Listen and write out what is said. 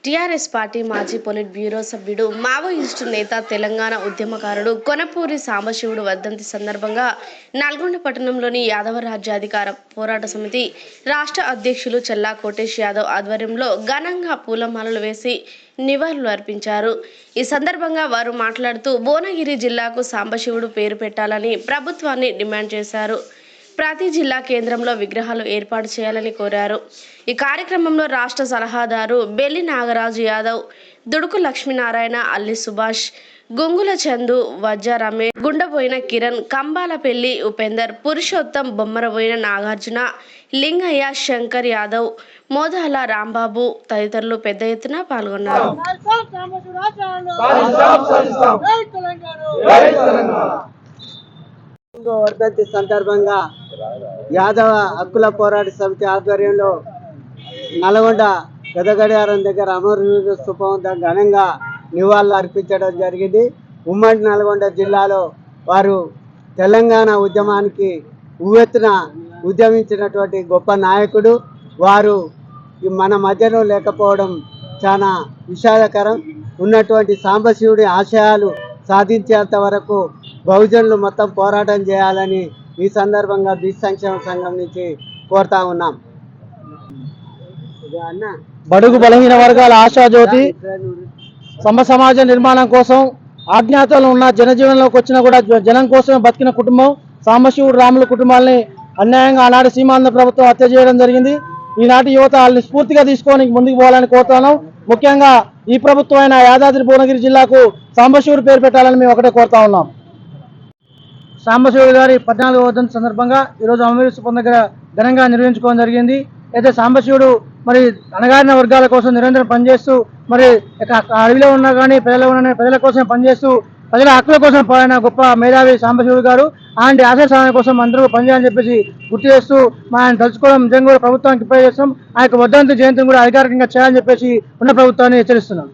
TRS party మాజీ polit bureau సభ్యుడు Maoist నేత తెలంగాణ ఉద్యమకారుడు కొనపూరి సాంబశివుడు వర్ధంతి సందర్భంగా నల్గొండ పట్టణంలోని యాదవ రాజ్యాధికార పోరాట సమితి రాష్ట్ర అధ్యక్షులు చల్లా కోటేష్ యాదవ్ ఆధ్వర్యంలో ఘనంగా పూలమాలలు వేసి నివాళులు అర్పించారు. ఈ సందర్భంగా వారు మాట్లాడుతూ భువనగిరి జిల్లాకు సాంబశివుడు పేరు పెట్టాలని ప్రభుత్వాన్ని డిమాండ్ చేశారు. ప్రతి జిల్లా కేంద్రంలో విగ్రహాలు ఏర్పాటు చేయాలని కోరారు. ఈ కార్యక్రమంలో రాష్ట్ర సలహాదారు బెల్లి నాగరాజు యాదవ్, దుడుకు లక్ష్మీనారాయణ, అల్లి సుభాష్, గుంగుల చందు, వజ్జ రమేష్, గుండబోయిన కిరణ్, కంబాలపల్లి ఉపేందర్, పురుషోత్తం, బొమ్మరబోయిన నాగార్జున, లింగయ్య, శంకర్ యాదవ్, మోదాల రాంబాబు తదితరులు పెద్ద ఎత్తున పాల్గొన్నారు. వర్ధంతి సందర్భంగా యాదవ హక్కుల పోరాట సమితి ఆధ్వర్యంలో నల్గొండ పెదగడియారం దగ్గర అమరవీరుల స్థూపం వద్ద ఘనంగా నివాళులు అర్పించడం జరిగింది. ఉమ్మడి నల్గొండ జిల్లాలో వారు తెలంగాణ ఉద్యమానికి ఉవ్వెత్తున ఉద్యమించినటువంటి గొప్ప నాయకుడు. వారు మన మధ్యలో లేకపోవడం చాలా విషాదకరం. ఉన్నటువంటి సాంబశివుడి ఆశయాలు సాధించేంత వరకు బహుజనులు మొత్తం పోరాటం చేయాలని ఈ సందర్భంగా బీసీ సంక్షేమ సంఘం నుంచి కోరుతా ఉన్నాం. బడుగు బలహీన వర్గాల ఆశాజ్యోతి సమాజ నిర్మాణం కోసం ఆజ్ఞాతలు ఉన్న జనజీవనంలోకి వచ్చినా కూడా జనం కోసమే బతికిన కుటుంబం సాంబశివుడు రాముల కుటుంబాలని అన్యాయంగా ఆనాటి సీమాంధ్ర ప్రభుత్వం హత్య చేయడం జరిగింది. ఈనాటి యువత వాళ్ళని స్ఫూర్తిగా తీసుకొని ముందుకు పోవాలని కోరుతున్నాం. ముఖ్యంగా ఈ ప్రభుత్వం అయిన యాదాద్రి భువనగిరి జిల్లాకు సాంబశివుడు పేరు పెట్టాలని మేము ఒకటే కోరుతా ఉన్నాం. సాంబశివుడు గారి 14వ వర్ధంతి సందర్భంగా ఈరోజు అమరవీరుల స్థూపం దగ్గర ఘనంగా నిర్వహించుకోవడం జరిగింది. అయితే సాంబశివుడు మరి అణగారిన వర్గాల కోసం నిరంతరం పనిచేస్తూ మరి అడవిలో ఉన్నా కానీ ప్రజల కోసం పనిచేస్తూ ప్రజల హక్కుల కోసం పోయిన గొప్ప మేధావి సాంబశివుడు గారు. అలాంటి ఆశయ సాధన కోసం అందరూ పనిచేయాలని చెప్పేసి గుర్తు చేస్తూ ఆయన తలుచుకోవడం నిజంగా కూడా ప్రభుత్వానికి ప్రే చేస్తాం. ఆ యొక్క వర్ధంతి జయంతిని కూడా అధికారికంగా చేయాలని చెప్పేసి ఉన్న ప్రభుత్వాన్ని హెచ్చరిస్తున్నాం.